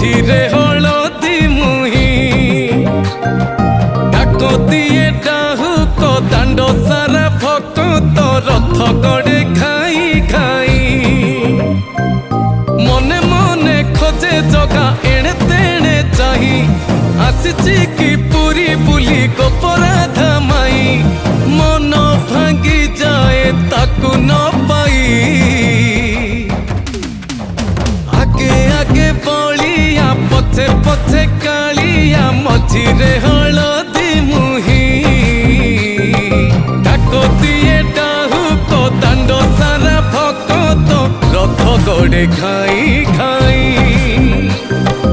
ମଝିରେ ହଳଦୀ ମୁହିଁ ଡାକତିଏ ଡାହୁକ ଦାଣ୍ଡ ସାରା ଭକ୍ତ ରଥ ଗଡ଼େ ଖାଇ ଖାଇ ମନେ ମନେ ଖୋଜେ ଜଗା ଏଣେ ତେଣେ ଚାହିଁ ଆସିଛି କି ପୁରୀ ବୁଲି ଗୋପରାଧା ମାଇ ମନ ଭାଙ୍ଗି ଯାଏ ତାକୁ ନ ପାଇ ଆଗେ ଆଗେ ବଳିଆ ପଛେ ପଛେ କାଳିଆ ମଝିରେ ହଳଦୀ ମୁହିଁ ଡାକତିଏ ଡାହୁକ ଦାଣ୍ଡ ସାରା ଭକ୍ତ ରଥ ଗଡ଼େ ଖାଇ ଖାଇ